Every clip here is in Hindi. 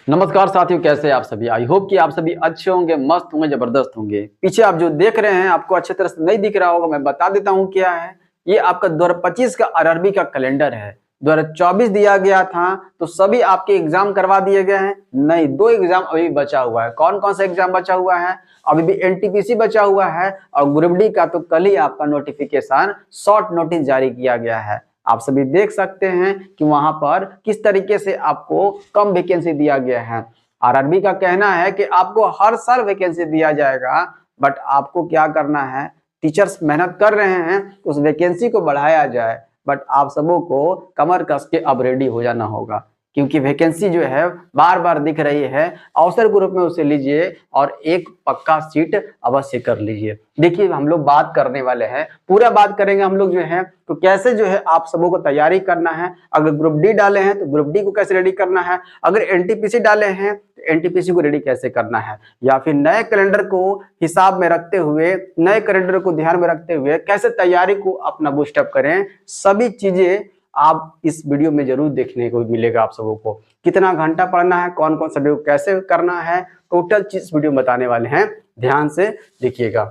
नमस्कार साथियों, कैसे हैं आप सभी। आई होप कि आप सभी अच्छे होंगे, मस्त होंगे, जबरदस्त होंगे। पीछे आप जो देख रहे हैं आपको अच्छे तरह से नहीं दिख रहा होगा, मैं बता देता हूं क्या है। ये आपका 2025 का आरआरबी का कैलेंडर है। 2024 दिया गया था तो सभी आपके एग्जाम करवा दिए गए हैं। नहीं, 2 एग्जाम अभी बचा हुआ है। कौन कौन सा एग्जाम बचा हुआ है? अभी भी एनटीपीसी बचा हुआ है और ग्रुप डी का तो कल ही आपका नोटिफिकेशन शॉर्ट नोटिस जारी किया गया है। आप सभी देख सकते हैं कि वहां पर किस तरीके से आपको कम वैकेंसी दिया गया है। आरआरबी का कहना है कि आपको हर साल वैकेंसी दिया जाएगा, बट आपको क्या करना है, टीचर्स मेहनत कर रहे हैं उस वैकेंसी को बढ़ाया जाए, बट आप सबों को कमर कस के अब रेडी हो जाना होगा, क्योंकि वैकेंसी जो है बार बार दिख रही है। अवसर ग्रुप में उसे लीजिए और एक पक्का सीट अवश्य कर लीजिए। देखिए, हम लोग बात करने वाले हैं, पूरा बात करेंगे हम लोग जो है, तो कैसे जो है आप सबों को तैयारी करना है। अगर ग्रुप डी डाले हैं तो ग्रुप डी को कैसे रेडी करना है, अगर एनटीपीसी डाले हैं तो एनटीपीसी को रेडी कैसे करना है, या फिर नए कैलेंडर को हिसाब में रखते हुए, नए कैलेंडर को ध्यान में रखते हुए कैसे तैयारी को अपना बूस्टअप करें। सभी चीजें आप इस वीडियो में जरूर देखने को मिलेगा। आप सबों को कितना घंटा पढ़ना है, कौन कौन सा कैसे करना है, टोटल चीज वीडियो में बताने वाले हैं। ध्यान से देखिएगा।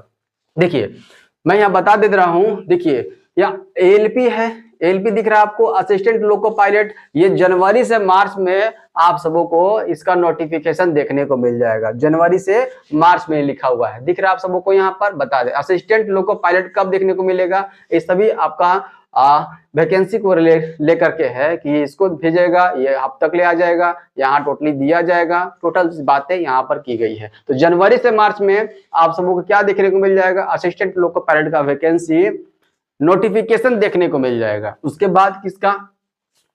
देखिए, मैं यहाँ बता दे रहा हूँ। देखिए, यहाँ एएलपी है, एएलपी दिख रहा है आपको, असिस्टेंट लोको पायलट। ये जनवरी से मार्च में आप सबों को इसका नोटिफिकेशन देखने को मिल जाएगा। जनवरी से मार्च में लिखा हुआ है, दिख रहा है आप सबों को। यहाँ पर बता दे असिस्टेंट लोको पायलट कब देखने को मिलेगा। ये सभी आपका वैकेंसी को लेकर के है कि इसको भेजेगा, ये अब तक ले आ जाएगा, यहाँ टोटली दिया जाएगा। टोटल बातें यहाँ पर की गई है। तो जनवरी से मार्च में आप सबों को क्या देखने को मिल जाएगा, असिस्टेंट लोको पायलट का वैकेंसी नोटिफिकेशन देखने को मिल जाएगा। उसके बाद किसका,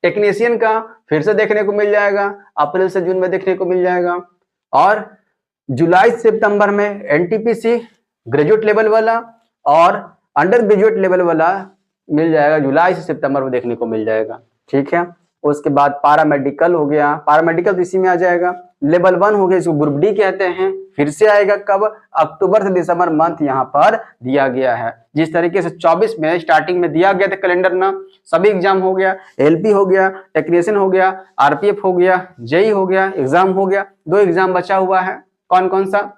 टेक्नीशियन का फिर से देखने को मिल जाएगा, अप्रैल से जून में देखने को मिल जाएगा। और जुलाई सितंबर में एनटीपीसी ग्रेजुएट लेवल वाला और अंडर ग्रेजुएट लेवल वाला मिल जाएगा, जुलाई से सितंबर में देखने को मिल जाएगा। ठीक है। उसके बाद पैरामेडिकल हो गया, पैरामेडिकल तो इसी में आ जाएगा। लेवल 1 हो गया, इसको ग्रुप डी कहते हैं। फिर से आएगा कब, अक्टूबर से दिसंबर मंथ यहाँ पर दिया गया है। जिस तरीके से 24 में स्टार्टिंग में दिया गया था कैलेंडर ना, सभी एग्जाम हो गया, एलपी हो गया, टेक्नीशियन हो गया, आरपीएफ हो गया, जेई हो गया, एग्जाम हो गया। 2 एग्जाम बचा हुआ है, कौन कौन सा,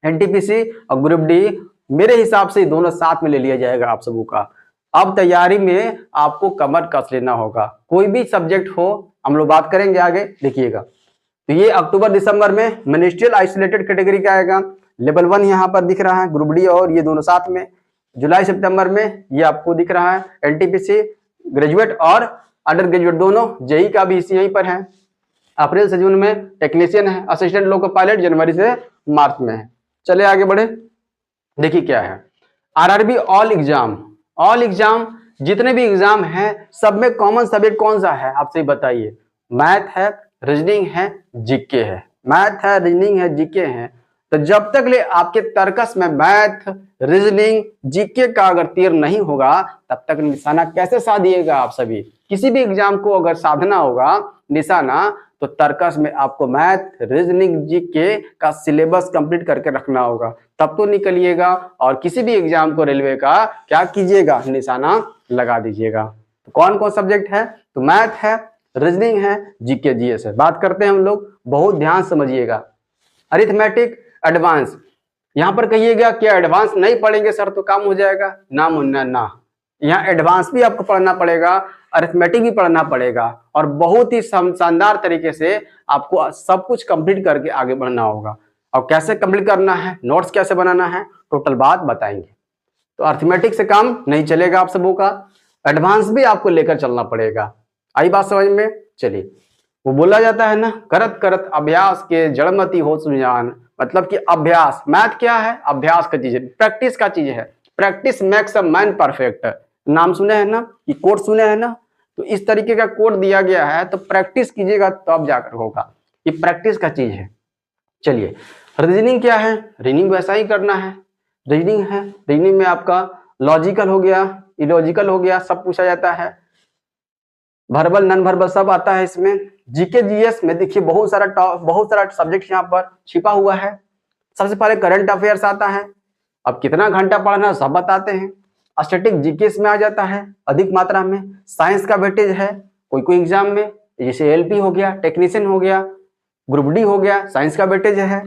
एनटीपीसी और ग्रुप डी। मेरे हिसाब से दोनों साथ में ले लिया जाएगा आप सबों का। अब तैयारी में आपको कमर कस लेना होगा, कोई भी सब्जेक्ट हो, हम लोग बात करेंगे आगे, देखिएगा। तो ये अक्टूबर दिसंबर में मिनिस्ट्रियल आइसोलेटेड कैटेगरी का आएगा। लेवल 1 यहाँ पर दिख रहा है, ग्रुप डी और ये दोनों साथ में। जुलाई सितंबर में ये आपको दिख रहा है एनटीपीसी ग्रेजुएट और अंडर ग्रेजुएट दोनों, जेई का भी इसी यहीं पर है। अप्रैल से जून में टेक्नीशियन है, असिस्टेंट लोको पायलट जनवरी से मार्च में है। चले आगे बढ़े। देखिए क्या है, आरआरबी ऑल एग्जाम जितने भी एग्जाम हैं सब में कॉमन सब्जेक्ट कौन सा है आपसे बताइए। मैथ है, रीजनिंग है, जीके है। मैथ है, रीजनिंग है, जीके है। तो जब तक ले आपके तर्कस में मैथ, रीजनिंग, जीके का अगर तीर नहीं होगा तब तक निशाना कैसे साधिएगा आप सभी। किसी भी एग्जाम को अगर साधना होगा निशाना, तो तर्कस में आपको मैथ, रीजनिंग, जीके का सिलेबस कंप्लीट करके रखना होगा, तब तो निकलिएगा। और किसी भी एग्जाम को रेलवे का क्या कीजिएगा, निशाना लगा दीजिएगा। तो कौन कौन सब्जेक्ट है, तो मैथ है, रीजनिंग है, जीके जीएस है। बात करते हैं हम लोग, बहुत ध्यान समझिएगा। अरिथमेटिक एडवांस, यहाँ पर कहिएगा क्या एडवांस नहीं पढ़ेंगे सर तो काम हो जाएगा, ना मुन्ना ना। यहाँ एडवांस भी आपको पढ़ना पड़ेगा, अरिथमेटिक भी पढ़ना पड़ेगा, और बहुत ही शानदार तरीके से आपको सब कुछ कंप्लीट करके आगे बढ़ना होगा। और कैसे कंप्लीट करना है, नोट्स कैसे बनाना है, टोटल बात बताएंगे। तो अरिथमेटिक से काम नहीं चलेगा आप सबों का, एडवांस भी आपको लेकर चलना पड़ेगा। आई बात समझ में। चलिए, वो बोला जाता है ना, करत करत अभ्यास के जड़मती हो सुजान। मतलब कि अभ्यास, मैथ क्या है, अभ्यास का चीज है, प्रैक्टिस का चीज है। Practice makes a man perfect, नाम सुने हैं ना, ये कोड सुने हैं ना। तो इस तरीके का कोड दिया गया है, तो प्रैक्टिस कीजिएगा तब जाकर होगा, ये प्रैक्टिस का चीज है। चलिए, रीजनिंग क्या है, रीजनिंग वैसा ही करना है। रीजनिंग है, रीजनिंग में आपका लॉजिकल हो गया, इलॉजिकल हो गया, सब पूछा जाता है, वर्बल नॉन वर्बल सब आता है इसमें। जीके जीएस में देखिए बहुत सारा सब्जेक्ट यहाँ पर छिपा हुआ है। सबसे पहले करंट अफेयर्स आता है, अब कितना घंटा पढ़ना सब बताते हैं। स्टैटिक जीके में आ जाता है अधिक मात्रा में। साइंस का वेटेज है कोई कोई एग्जाम में, जैसे एलपी हो गया, टेक्नीशियन हो गया, ग्रुप डी हो गया, साइंस का वेटेज है,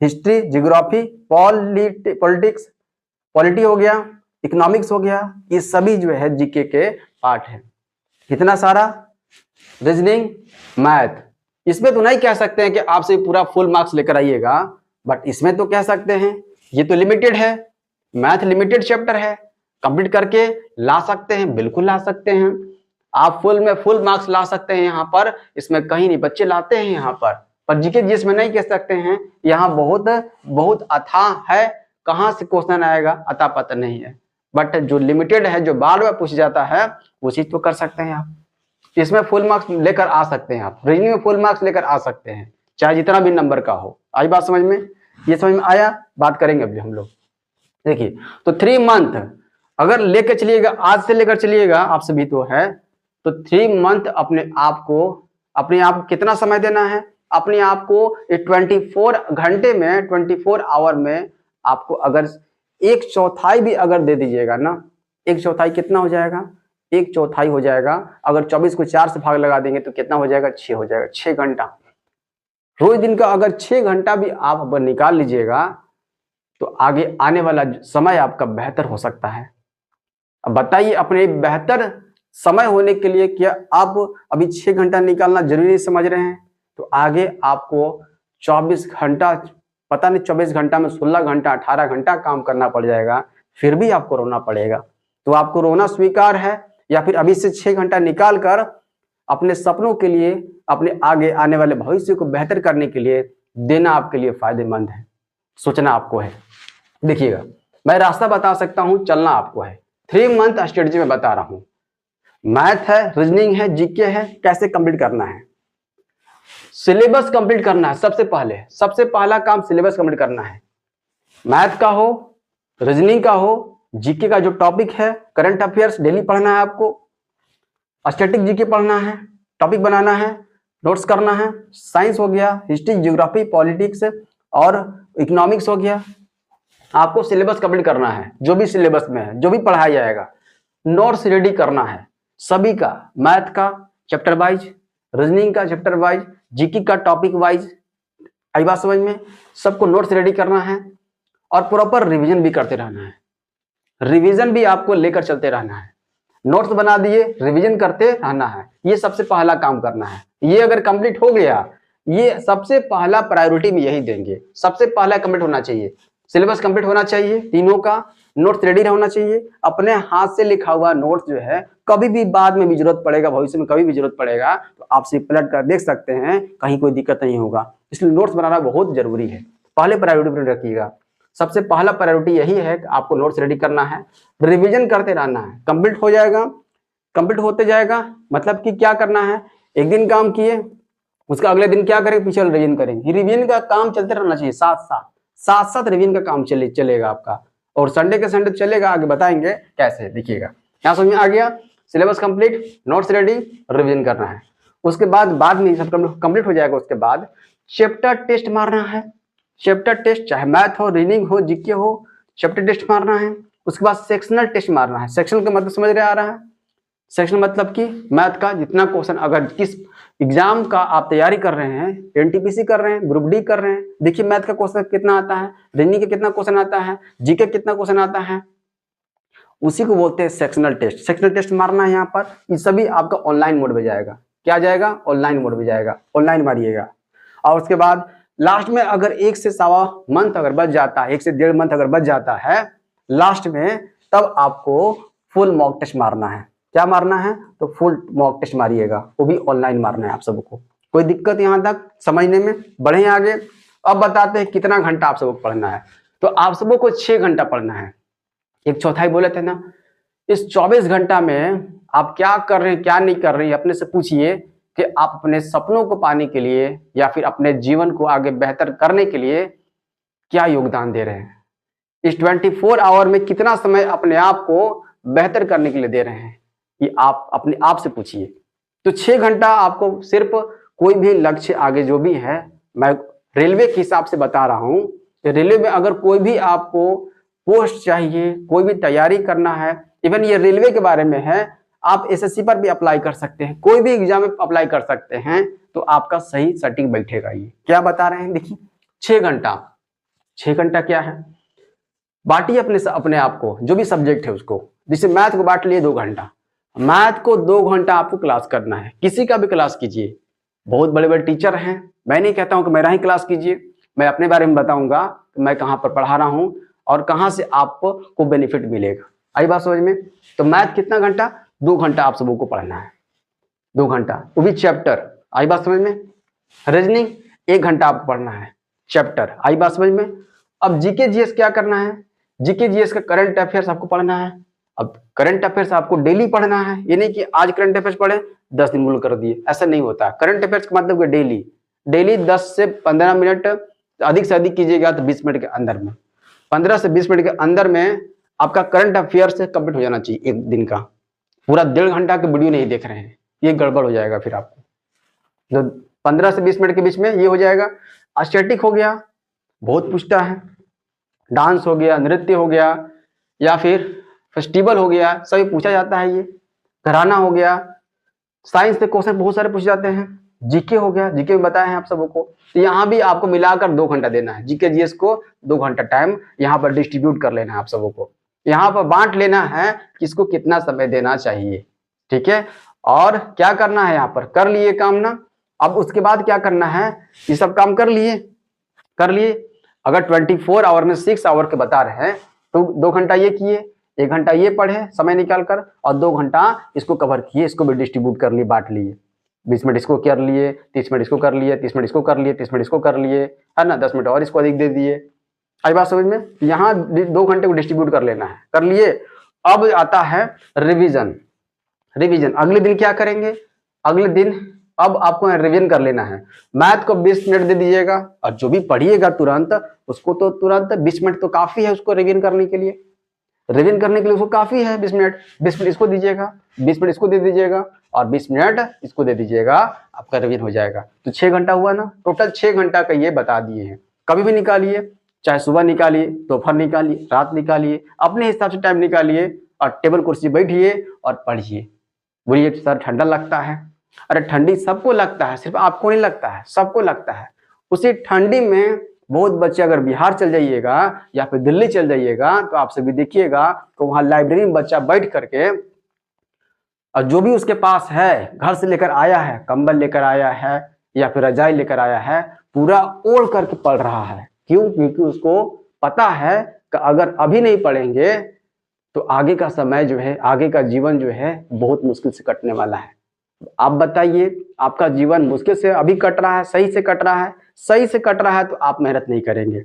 हिस्ट्री, जियोग्राफी, पॉलिटिक्स, पॉलिटी हो गया, इकोनॉमिक्स हो गया, ये सभी जो है जीके के पार्ट है। कितना सारा, रीजनिंग, मैथ। इसमें तो नहीं कह सकते हैं कि आपसे पूरा फुल मार्क्स लेकर आइएगा, बट इसमें तो कह सकते हैं, ये तो लिमिटेड है, मैथ लिमिटेड चैप्टर है, कंप्लीट करके ला सकते हैं, बिल्कुल ला सकते हैं। आप फुल में फुल मार्क्स ला सकते हैं यहाँ पर, इसमें कहीं नहीं, बच्चे लाते हैं यहाँ पर जीके जिसमें नहीं कह सकते हैं, यहाँ बहुत बहुत अथाह है, कहाँ से क्वेश्चन आएगा अता पता नहीं है, बट जो लिमिटेड है, जो बार बार पूछ जाता है, वो चीज तो कर सकते हैं आप। इसमें फुल मार्क्स लेकर आ सकते हैं आप, रीजनिंग में फुल मार्क्स लेकर आ सकते हैं, चाहे जितना भी नंबर का हो। आई बात समझ में? ये समझ में आया? बात करेंगे अभी हम लोग। देखिए, तो 3 मंथ अगर लेकर चलिएगा, आज से लेकर चलिएगा आप सभी तो है, तो 3 मंथ अपने आप को कितना समय देना है? अपने आप को 24 घंटे में, 24 आवर में आपको अगर 1/4 भी अगर दे दीजिएगा ना, 1/4 कितना हो जाएगा? 1/4 हो जाएगा। अगर 24 को 4 से भाग लगा देंगे तो कितना हो जाएगा? 6 हो जाएगा। 6 घंटा रोज दिन का अगर 6 घंटा भी आप अगर निकाल लीजिएगा तो आगे आने वाला समय आपका बेहतर हो सकता है। अब बताइए, अपने बेहतर समय होने के लिए क्या आप अभी 6 घंटा निकालना जरूरी समझ रहे हैं? तो आगे आपको 24 घंटा, पता नहीं 24 घंटा में 16 घंटा 18 घंटा काम करना पड़ जाएगा, फिर भी आपको रोना पड़ेगा। तो आपको रोना स्वीकार है, या फिर अभी से 6 घंटा निकाल कर अपने सपनों के लिए, अपने आगे आने वाले भविष्य को बेहतर करने के लिए देना आपके लिए फायदेमंद है, सोचना आपको है। देखिएगा, मैं रास्ता बता सकता हूं, चलना आपको है। 3 मंथ स्ट्रेटजी में बता रहा हूं, मैथ है, रीजनिंग है, जीके है, कैसे कंप्लीट करना है। सिलेबस कंप्लीट करना है। सबसे पहला काम सिलेबस कंप्लीट करना है। मैथ का हो, रीजनिंग का हो, जीके का जो टॉपिक है, करंट अफेयर्स डेली पढ़ना है आपको, स्टैटिक जीके पढ़ना है, टॉपिक बनाना है, नोट्स करना है। साइंस हो गया, हिस्ट्री, ज्योग्राफी, पॉलिटिक्स और इकोनॉमिक्स हो गया। आपको सिलेबस कंप्लीट करना है, जो भी सिलेबस में है, जो भी पढ़ाया जाएगा, नोट्स रेडी करना है सभी का, मैथ का चैप्टर वाइज, रीजनिंग का चैप्टर वाइज, जीके का टॉपिक वाइज। आई बात समझ में? सबको नोट्स रेडी करना है और प्रॉपर रिवीजन भी करते रहना है। रिवीजन भी आपको लेकर चलते रहना है। नोट्स बना दिए, रिवीजन करते रहना है, ये सबसे पहला काम करना है। ये अगर कंप्लीट हो गया, ये सबसे पहला प्रायोरिटी में यही देंगे। सबसे पहला कंप्लीट होना चाहिए, सिलेबस कंप्लीट होना चाहिए, तीनों का नोट्स रेडी होना चाहिए। अपने हाथ से लिखा हुआ नोट्स जो है, कभी भी बाद में भी जरूरत पड़ेगा, भविष्य में कभी भी जरूरत पड़ेगा तो आप से पलट कर देख सकते हैं, कहीं कोई दिक्कत नहीं होगा। इसलिए नोट्स बनाना बहुत जरूरी है, पहले प्रायोरिटी पर रखिएगा। सबसे पहला प्रायोरिटी यही है कि आपको नोट्स रेडी करना है, रिवीजन करते रहना है। कंप्लीट हो जाएगा, कंप्लीट होते जाएगा, मतलब कि क्या करना है, एक दिन काम किए, उसका अगले दिन क्या करेंगे, पीछे रिवीजन करेंगे। रिवीजन का काम चलते रहना चाहिए, साथ साथ रिवीजन का काम चलेगा आपका, और संडे के संडे चलेगा। आगे बताएंगे कैसे, देखिएगा। यहाँ समझ में आ गया? Syllabus complete, notes ready, revision करना है। उसके बाद में सब कंप्लीट हो जाएगा, उसके बाद चैप्टर टेस्ट मारना है। चैप्टर टेस्ट चाहे मैथ हो, रीजनिंग हो, जीके हो, चैप्टर टेस्ट मारना है। उसके बाद सेक्शनल टेस्ट मारना है। सेक्शन का मतलब समझ रहे आ रहा है? सेक्शन मतलब कि मैथ का जितना क्वेश्चन, अगर किस एग्जाम का आप तैयारी कर रहे हैं, एनटीपीसी कर रहे हैं, ग्रुप डी कर रहे हैं, देखिए मैथ का क्वेश्चन कितना आता है, रीजनिंग का कितना क्वेश्चन आता है, जीके कितना क्वेश्चन आता है, उसी को बोलते हैं सेक्शनल टेस्ट। सेक्शनल टेस्ट मारना है यहाँ पर। ये सभी आपका ऑनलाइन मोड में जाएगा। क्या जाएगा? ऑनलाइन मोड में जाएगा, ऑनलाइन मारिएगा। और उसके बाद लास्ट में अगर 1 से 1.25 मंथ अगर बच जाता है, 1 से 1.5 मंथ अगर बच जाता है लास्ट में, तब आपको फुल मॉक टेस्ट मारना है। क्या मारना है? तो फुल मॉक टेस्ट मारिएगा, वो भी ऑनलाइन मारना है आप सबको। कोई दिक्कत यहाँ तक समझने में? बढ़े आगे। अब बताते हैं कितना घंटा आप सबको पढ़ना है। तो आप सबको 6 घंटा पढ़ना है। 1/4 बोले थे ना। इस 24 घंटा में आप क्या कर रहे हैं, क्या नहीं कर रहे हैं, अपने से पूछिए कि आप अपने सपनों को पाने के लिए या फिर अपने जीवन को आगे बेहतर करने के लिए क्या योगदान दे रहे हैं। इस 24 आवर में कितना समय अपने आप को बेहतर करने के लिए दे रहे हैं, ये आप अपने आप से पूछिए। तो 6 घंटा आपको सिर्फ कोई भी लक्ष्य आगे जो भी है, मैं रेलवे के हिसाब से बता रहा हूं कि रेलवे में अगर कोई भी आपको पोस्ट चाहिए, कोई भी तैयारी करना है, इवन ये रेलवे के बारे में है, आप एसएससी पर भी अप्लाई कर सकते हैं, कोई भी एग्जाम में अप्लाई कर सकते हैं। तो आपका सही सटीक बैठेगा। ये क्या बता रहे हैं, देखिए 6 घंटा क्या है, बांटिए अपने आप को, जो भी सब्जेक्ट है उसको। जैसे मैथ को बांट लिए 2 घंटा, मैथ को 2 घंटा आपको क्लास करना है, किसी का भी क्लास कीजिए। बहुत बड़े बड़े टीचर हैं, मैं नहीं कहता हूं कि मेरा ही क्लास कीजिए, मैं अपने बारे में बताऊंगा कि मैं कहां पर पढ़ा रहा हूं और कहां से आपको बेनिफिट मिलेगा। आई बात समझ में? तो मैथ कितना घंटा, 2 घंटा आप सबों को पढ़ना है, 2 घंटा, वो भी चैप्टर। आई बात समझ में? रीजनिंग 1 घंटा आपको पढ़ना है, चैप्टर। आई बात समझ में? अब जीके जीएस क्या करना है, जीके जीएस का करंट अफेयर्स आपको पढ़ना है। अब करंट अफेयर्स आपको डेली पढ़ना है, ये नहीं कि आज करंट अफेयर्स पढ़े 10 दिन भूल कर दिए, ऐसा नहीं होता। करंट अफेयर्स का मतलब डेली डेली 10 से 15 मिनट, अधिक से अधिक कीजिएगा तो 20 मिनट के अंदर में, 15 से 20 मिनट के अंदर में आपका करंट अफेयर्स कंप्लीट हो जाना चाहिए। एक दिन का पूरा 1.5 घंटा के वीडियो नहीं देख रहे हैं, ये गड़बड़ हो जाएगा फिर आपको। जो 15 से 20 मिनट के बीच में ये हो जाएगा। स्टैटिक हो गया, बहुत पूछता है, डांस हो गया, नृत्य हो गया, या फिर फेस्टिवल हो गया, सभी पूछा जाता है। ये घराना हो गया, साइंस से क्वेश्चन बहुत सारे पूछे जाते हैं। जीके हो गया, जीके में बताए हैं आप सबको। तो यहाँ भी आपको मिलाकर 2 घंटा देना है, जीके जीएस को 2 घंटा टाइम यहाँ पर डिस्ट्रीब्यूट कर लेना है आप सबको। यहाँ पर बांट लेना है किसको कितना समय देना चाहिए, ठीक है। और क्या करना है, यहाँ पर कर लिए काम ना। अब उसके बाद क्या करना है, ये सब काम कर लिए। अगर 24 आवर में 6 आवर के बता रहे हैं तो 2 घंटा ये किए, 1 घंटा ये पढ़े समय निकाल कर, और 2 घंटा इसको कवर किए, इसको भी डिस्ट्रीब्यूट कर लिए, बांट लिए। 20 मिनट इसको कर लिए, 30 मिनट इसको कर लिए, 30 मिनट इसको कर लिए, 30 मिनट इसको कर लिए, है ना, 10 मिनट और इसको अधिक दे दिए। आई बात समझ में? यहाँ 2 घंटे को डिस्ट्रीब्यूट कर लेना है, कर लिए। अब आता है रिवीजन। अगले दिन क्या करेंगे, अगले दिन अब आपको रिवीजन कर लेना है। मैथ को 20 मिनट दे दीजिएगा, और जो भी पढ़िएगा तुरंत उसको तो तुरंत 20 मिनट तो काफी है उसको रिवीजन करने के लिए। उसको काफी है 20 मिनट। 20 मिनट इसको दीजिएगा, 20 मिनट इसको दे दीजिएगा, और 20 मिनट इसको दे दीजिएगा, आपका रिवीजन हो जाएगा। तो 6 घंटा हुआ ना, टोटल 6 घंटा का ये बता दिए हैं। कभी भी निकालिए, चाहे सुबह निकालिए, दोपहर निकालिए, रात निकालिए, अपने हिसाब से टाइम निकालिए, और टेबल कुर्सी बैठिए और पढ़िए। बोलिए सर ठंडा लगता है, अरे ठंडी सबको लगता है, सिर्फ आपको नहीं लगता है, सबको लगता है। उसी ठंडी में बहुत बच्चे अगर बिहार चल जाइएगा या फिर दिल्ली चल जाइएगा तो आप सभी देखिएगा तो वहां लाइब्रेरी में बच्चा बैठ करके, और जो भी उसके पास है घर से लेकर आया है, कंबल लेकर आया है या फिर रजाई लेकर आया है, पूरा ओढ़ करके पढ़ रहा है। क्यों? क्योंकि उसको पता है कि अगर अभी नहीं पढ़ेंगे तो आगे का समय जो है, आगे का जीवन जो है बहुत मुश्किल से कटने वाला है। आप बताइए, आपका जीवन मुश्किल से अभी कट रहा है, सही से कट रहा है? सही से कट रहा है तो आप मेहनत नहीं करेंगे,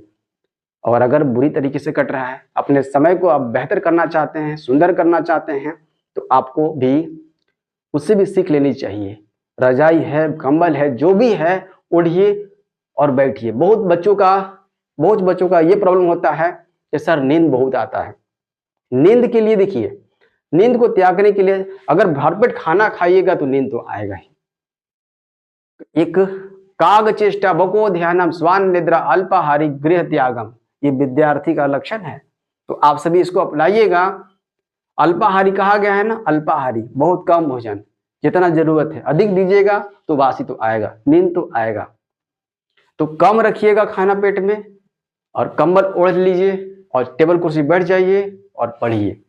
और अगर बुरी तरीके से कट रहा है, अपने समय को आप बेहतर करना चाहते हैं, सुंदर करना चाहते हैं, तो आपको भी उससे भी सीख लेनी चाहिए। रजाई है, कंबल है, जो भी है ओढ़िए और बैठिए। बहुत बच्चों का ये प्रॉब्लम होता है कि सर नींद बहुत आता है। नींद के लिए देखिए, नींद को त्यागने के लिए अगर भरपेट खाना खाइएगा तो नींद तो आएगा ही। एक काग चेष्टा बको ध्यानम स्वान निद्रा अल्पाहारी गृह त्यागम, ये विद्यार्थी का लक्षण है। तो आप सभी इसको अपनाइएगा। अल्पाहारी कहा गया है ना, अल्पाहारी बहुत कम भोजन, जितना जरूरत है अधिक दीजिएगा तो वासी तो आएगा, नींद तो आएगा। तो कम रखिएगा खाना पेट में, और कंबल ओढ़ लीजिए और टेबल कुर्सी बैठ जाइए और पढ़िए।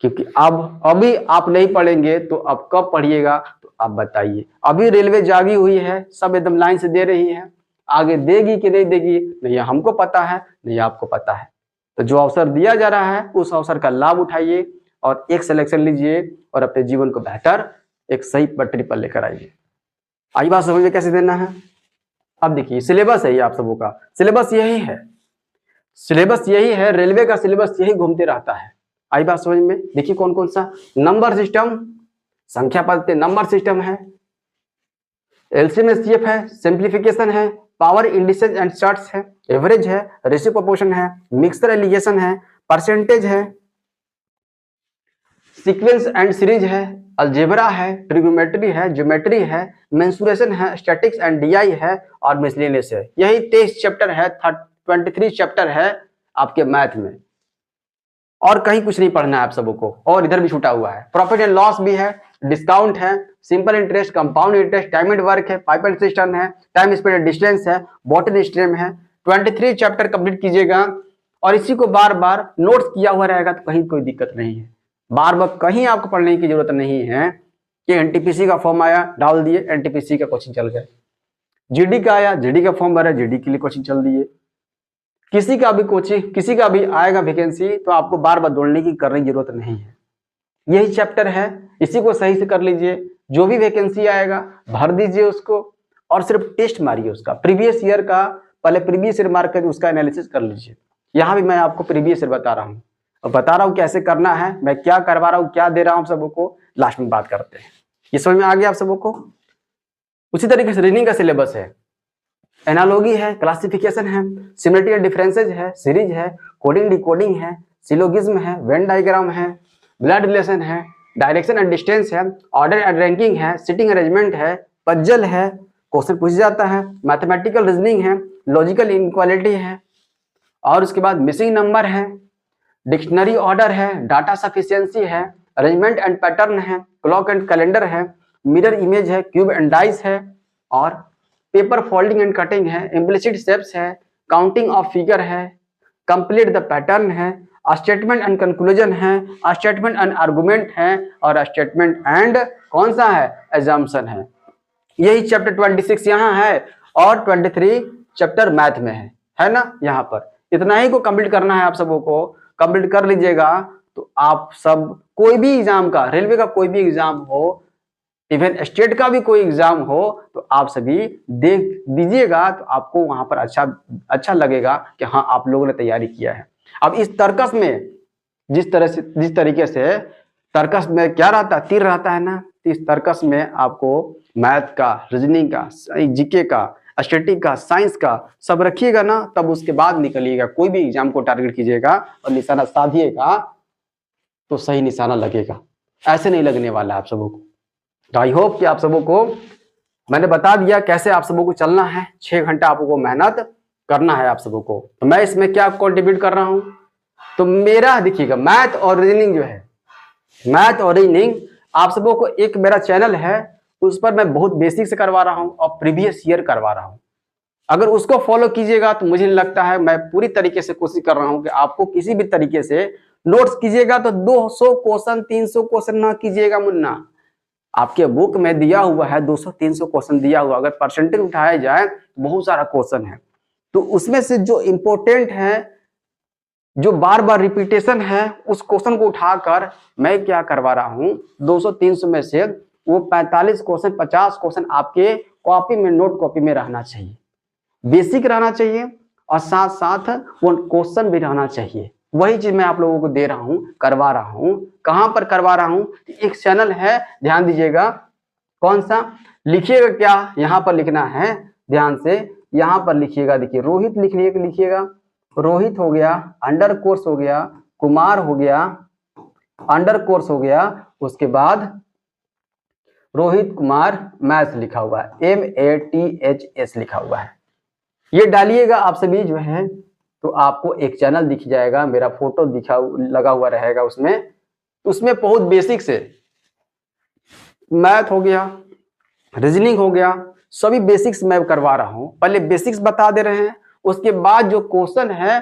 क्योंकि अब अभी आप नहीं पढ़ेंगे तो अब कब पढ़िएगा, तो आप बताइए। अभी रेलवे जागी हुई है, सब एकदम लाइन से दे रही है, आगे देगी कि नहीं देगी नहीं हमको पता है, नहीं आपको पता है। तो जो अवसर दिया जा रहा है उस अवसर का लाभ उठाइए और एक सिलेक्शन लीजिए और अपने जीवन को बेहतर एक सही पटरी पर लेकर आइए। आई बात समझ में कैसे देना है? अब देखिए सिलेबस है ये आप सबों का, सिलेबस यही है, रेलवे का सिलेबस यही घूमते रहता है। आई बात समझ में? देखिए कौन कौन सा, नंबर सिस्टम, संख्या पद्धति नंबर सिस्टम है, एलसीएम एचसीएफ है, सिंप्लीफिकेशन है, पावर इंडिसेस एंड चार्ट्स है, एवरेज है, रेशियो प्रोपोर्शन है, मिक्सर एलिगेशन है, परसेंटेज है, सीक्वेंस एंड सीरीज है, अलजेब्रा है, ट्रिग्नोमेट्री है, ज्योमेट्री है, मेंसुरेशन है, स्टैटिक्स एंड डीआई है, और मिसलेनियस है। यही 23 चैप्टर है, 23 चैप्टर है आपके मैथ में, और कहीं कुछ नहीं पढ़ना है आप सबों को। और इधर भी छूटा हुआ है, प्रॉफिट एंड लॉस भी है, डिस्काउंट है, simple interest, compound interest, time and work है, पाइप एंड सिस्टम है, टाइम स्पीड एंड डिस्टेंस है, बॉटल स्ट्रीम है। 23 चैप्टर कंप्लीट कीजिएगा और इसी को बार बार नोट्स किया हुआ रहेगा तो कहीं कोई दिक्कत नहीं है। बार बार कहीं आपको पढ़ने की जरूरत नहीं है कि एनटीपीसी का फॉर्म आया डाल दिए, एनटीपीसी का कोचिंग चल गए, जीडी का आया जीडी का फॉर्म भरा, जीडी के लिए कोचिंग चल दिए। किसी का भी कोचिंग, किसी का भी आएगा वैकेंसी तो आपको बार बार दौड़ने की करने की जरूरत नहीं है। यही चैप्टर है, इसी को सही से कर लीजिए। जो भी वैकेंसी आएगा भर दीजिए उसको और सिर्फ टेस्ट मारिए उसका, प्रीवियस ईयर का पहले प्रीवियस ईयर मार कर उसका एनालिसिस कर लीजिए। यहाँ भी मैं आपको प्रीवियस ईयर बता रहा हूँ और बता रहा हूँ कैसे करना है, मैं क्या करवा रहा हूँ, क्या दे रहा हूँ सबों को, लास्ट में बात करते हैं। ये समझ में आ गया आप सबों को। उसी तरीके से रीजनिंग का सिलेबस है, एनालॉजी है, क्लासिफिकेशन है, सिमिलरिटी एंड डिफरेंसेज है, सीरीज है, कोडिंग डिकोडिंग है, सिलोगिज्म है, वेन डायग्राम है, ब्लड रिलेशन है, डायरेक्शन एंड डिस्टेंस है, ऑर्डर एंड रैंकिंग है, सिटिंग अरेंजमेंट है, पजल है, क्वेश्चन पूछ जाता है, मैथमेटिकल रीजनिंग है, लॉजिकल इनक्वालिटी है और उसके बाद मिसिंग नंबर है, डिक्शनरी ऑर्डर है, डाटा सफिशिएंसी है, अरेंजमेंट एंड पैटर्न है, क्लॉक एंड कैलेंडर है, मिरर इमेज है, क्यूब एंड डाइस है और पेपर फोल्डिंग एंड कटिंग है, इम्प्लिसिट स्टेप्स है, काउंटिंग ऑफ फिगर है, कंप्लीट द पैटर्न है, स्टेटमेंट एंड कंक्लूजन है, स्टेटमेंट एंड आर्गुमेंट है और स्टेटमेंट एंड कौन सा है, एजम्पशन है। यही चैप्टर 26 यहाँ है और 23 चैप्टर मैथ में है ना। यहाँ पर इतना ही को कंप्लीट करना है, आप सबों को कंप्लीट कर लीजिएगा तो आप सब कोई भी एग्जाम का, रेलवे का कोई भी एग्जाम हो, इवन स्टेट का भी कोई एग्जाम हो तो आप सभी देख दीजिएगा तो आपको वहां पर अच्छा लगेगा कि हाँ आप लोगों ने तैयारी किया है। अब इस तर्कस में जिस तरीके से तर्कस में क्या रहता है, तीर रहता है ना, इस तर्कस में आपको मैथ का, रीजनिंग का, जीके का, स्टैटिक का, साइंस का सब रखिएगा ना, तब उसके बाद निकलिएगा। कोई भी एग्जाम को टारगेट कीजिएगा और निशाना साधिएगा तो सही निशाना लगेगा, ऐसे नहीं लगने वाला आप सबों को। तो आई होप कि आप सबों को मैंने बता दिया कैसे आप सबों को चलना है। 6 घंटा आपको मेहनत करना है आप सबों को। तो मैं इसमें क्या कंट्रीब्यूट कर रहा हूं, तो मेरा देखिएगा मैथ और रीजनिंग जो है, मैथ और रीजनिंग आप सबों को एक मेरा चैनल है उस पर मैं बहुत बेसिक से करवा रहा हूं और प्रीवियस ईयर करवा रहा हूं। अगर उसको फॉलो कीजिएगा तो मुझे लगता है मैं पूरी तरीके से कोशिश कर रहा हूं कि आपको किसी भी तरीके से नोट्स कीजिएगा तो 200 क्वेश्चन 300 क्वेश्चन ना कीजिएगा मुन्ना। आपके बुक में दिया हुआ है 200-300 क्वेश्चन दिया हुआ, अगर परसेंटेज उठाया जाए बहुत सारा क्वेश्चन है, तो उसमें से जो इंपॉर्टेंट है, जो बार बार रिपीटेशन है, उस क्वेश्चन को उठाकर मैं क्या करवा रहा हूं, 200-300 में से वो 45 क्वेश्चन 50 क्वेश्चन आपके कॉपी में, नोट कॉपी में रहना चाहिए, बेसिक रहना चाहिए और साथ साथ वो क्वेश्चन भी रहना चाहिए। वही चीज मैं आप लोगों को दे रहा हूं, करवा रहा हूं। कहां पर करवा रहा हूं, एक चैनल है, ध्यान दीजिएगा, कौन सा, लिखिएगा क्या, यहां पर लिखना है ध्यान से, यहां पर लिखिएगा, देखिए रोहित लिखिएगा, रोहित हो गया, अंडर कोर्स हो गया, कुमार हो गया, अंडर कोर्स हो गया, उसके बाद रोहित कुमार मैथ्स लिखा हुआ है, MATHS लिखा हुआ है, ये डालिएगा आप सभी जो है, तो आपको एक चैनल दिख जाएगा, मेरा फोटो लगा हुआ रहेगा उसमें बहुत बेसिक से मैथ हो गया, रीजनिंग हो गया, सभी बेसिक्स मैं करवा रहा हूं। पहले बेसिक्स बता दे रहे हैं, उसके बाद जो क्वेश्चन है,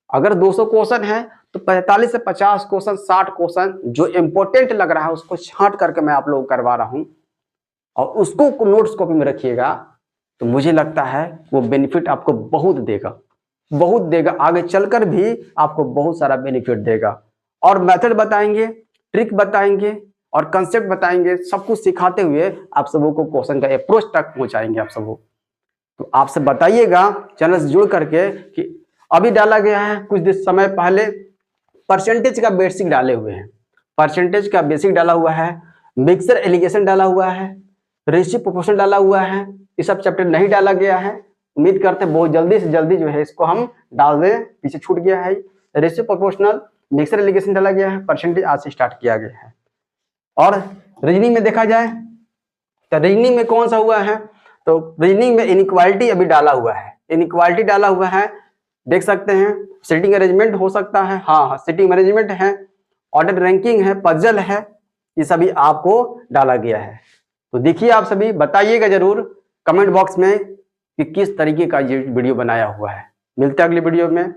अगर 200 क्वेश्चन है तो 45 से 50 क्वेश्चन, 60 क्वेश्चन जो इंपॉर्टेंट लग रहा है उसको छांट करके मैं आप लोगों को करवा रहा हूं और उसको नोट्स कॉपी में रखिएगा, तो मुझे लगता है वो बेनिफिट आपको बहुत देगा, आगे चलकर भी आपको बहुत सारा बेनिफिट देगा। और मेथड बताएंगे, ट्रिक बताएंगे और कंसेप्ट बताएंगे, सब कुछ सिखाते हुए आप सबों को क्वेश्चन का अप्रोच तक पहुंचाएंगे आप सबों। तो आप सब बताइएगा चैनल से जुड़ करके कि अभी डाला गया है कुछ समय पहले परसेंटेज का बेसिक डाले हुए हैं, परसेंटेज का बेसिक डाला हुआ है, मिक्सर एलिगेशन डाला हुआ है, रेशियो प्रोपोर्शन डाला हुआ है, ये सब चैप्टर नहीं डाला गया है। उम्मीद करते हैं बहुत जल्दी से जल्दी जो है इसको हम डाल दें, पीछे छूट गया है। रेशियो प्रोपोर्शनल, मिक्सर एलिगेशन डाला गया है, परसेंटेज आज से स्टार्ट किया गया है। और रीजनिंग में देखा जाए तो रीजनिंग में कौन सा हुआ है, तो रीजनिंग में इनइक्वालिटी अभी डाला हुआ है, इनइक्वालिटी डाला हुआ है, देख सकते हैं। सिटिंग अरेंजमेंट हो सकता है, हाँ सिटिंग अरेंजमेंट है, ऑर्डर रैंकिंग है, पजल है, ये सभी आपको डाला गया है। तो देखिए आप सभी, बताइएगा जरूर कमेंट बॉक्स में कि किस तरीके का ये वीडियो बनाया हुआ है। मिलते हैं अगली वीडियो में।